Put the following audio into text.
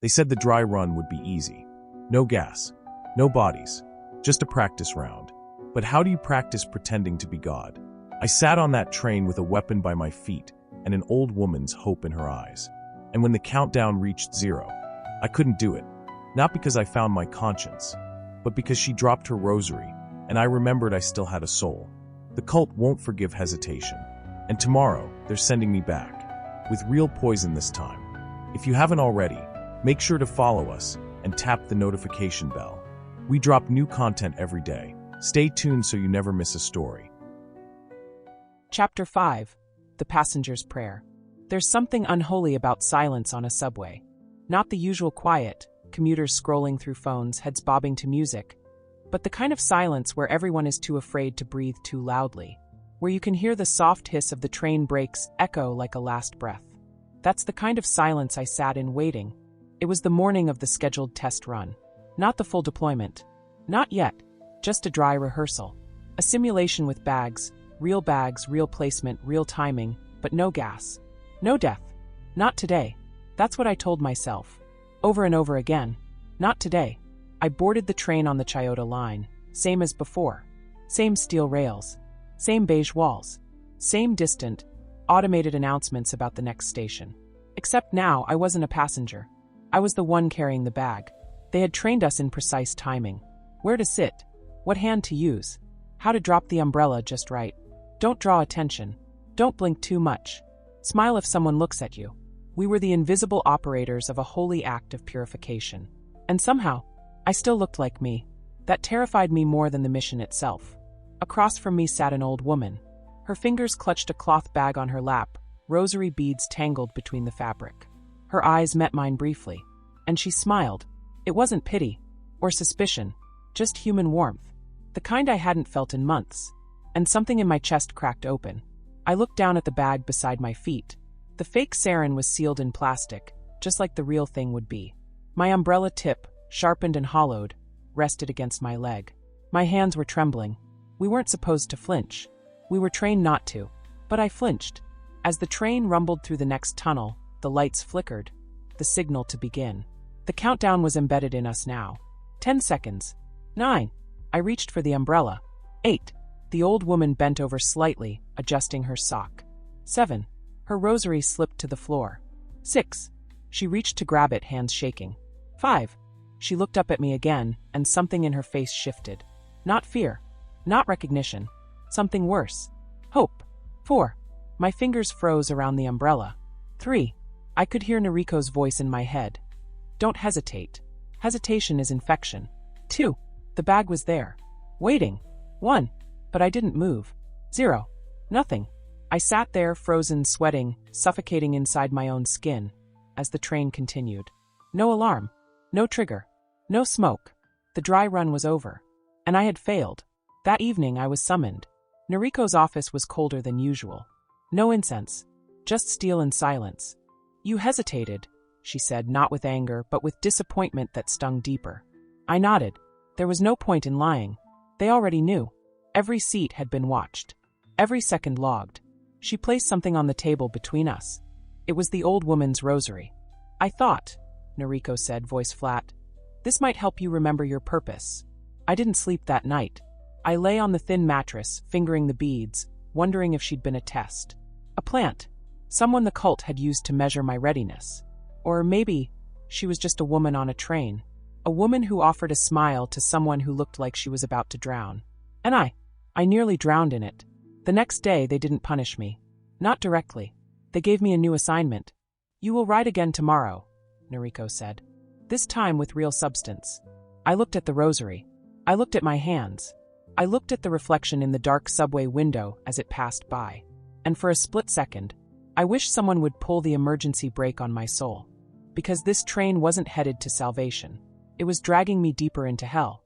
They said the dry run would be easy. No gas, no bodies, just a practice round. But how do you practice pretending to be God? I sat on that train with a weapon by my feet and an old woman's hope in her eyes. And when the countdown reached 0, I couldn't do it. Not because I found my conscience, but because she dropped her rosary, and I remembered I still had a soul. The cult won't forgive hesitation. And tomorrow, they're sending me back. With real poison this time. If you haven't already, make sure to follow us and tap the notification bell. We drop new content every day. Stay tuned so you never miss a story. Chapter 5. The Passenger's Prayer. There's something unholy about silence on a subway. Not the usual quiet, commuters scrolling through phones, heads bobbing to music, but the kind of silence where everyone is too afraid to breathe too loudly, where you can hear the soft hiss of the train brakes echo like a last breath. That's the kind of silence I sat in waiting. It was the morning of the scheduled test run. Not the full deployment. Not yet. Just a dry rehearsal. A simulation with bags, real placement, real timing, but no gas. No death. Not today. That's what I told myself. Over and over again. Not today. I boarded the train on the Chiyoda Line, same as before. Same steel rails. Same beige walls. Same distant, automated announcements about the next station. Except now I wasn't a passenger. I was the one carrying the bag. They had trained us in precise timing. Where to sit. What hand to use. How to drop the umbrella just right. Don't draw attention. Don't blink too much. Smile if someone looks at you. We were the invisible operators of a holy act of purification. And somehow, I still looked like me. That terrified me more than the mission itself. Across from me sat an old woman. Her fingers clutched a cloth bag on her lap, rosary beads tangled between the fabric. Her eyes met mine briefly, and she smiled. It wasn't pity, or suspicion, just human warmth, the kind I hadn't felt in months, and something in my chest cracked open. I looked down at the bag beside my feet. The fake sarin was sealed in plastic, just like the real thing would be. My umbrella tip, sharpened and hollowed, rested against my leg. My hands were trembling. We weren't supposed to flinch. We were trained not to. But I flinched. As the train rumbled through the next tunnel, the lights flickered. The signal to begin. The countdown was embedded in us now. 10 seconds. 9. I reached for the umbrella. 8. The old woman bent over slightly, adjusting her sock. 7. Her rosary slipped to the floor. 6. She reached to grab it, hands shaking. 5. She looked up at me again, and something in her face shifted. Not fear. Not recognition. Something worse. Hope. 4. My fingers froze around the umbrella. 3. I could hear Noriko's voice in my head. Don't hesitate. Hesitation is infection. 2. The bag was there. Waiting. 1. But I didn't move. 0. Nothing. I sat there, frozen, sweating, suffocating inside my own skin, as the train continued. No alarm. No trigger. No smoke. The dry run was over. And I had failed. That evening I was summoned. Noriko's office was colder than usual. No incense. Just steel and silence. You hesitated, she said, not with anger, but with disappointment that stung deeper. I nodded. There was no point in lying. They already knew. Every seat had been watched. Every second logged. She placed something on the table between us. It was the old woman's rosary. I thought, Noriko said, voice flat, this might help you remember your purpose. I didn't sleep that night. I lay on the thin mattress, fingering the beads, wondering if she'd been a test. A plant. Someone the cult had used to measure my readiness. Or maybe she was just a woman on a train. A woman who offered a smile to someone who looked like she was about to drown. And I nearly drowned in it. The next day they didn't punish me. Not directly. They gave me a new assignment. You will ride again tomorrow, Noriko said. This time with real substance. I looked at the rosary. I looked at my hands. I looked at the reflection in the dark subway window as it passed by. And for a split second, I wished someone would pull the emergency brake on my soul. Because this train wasn't headed to salvation. It was dragging me deeper into hell.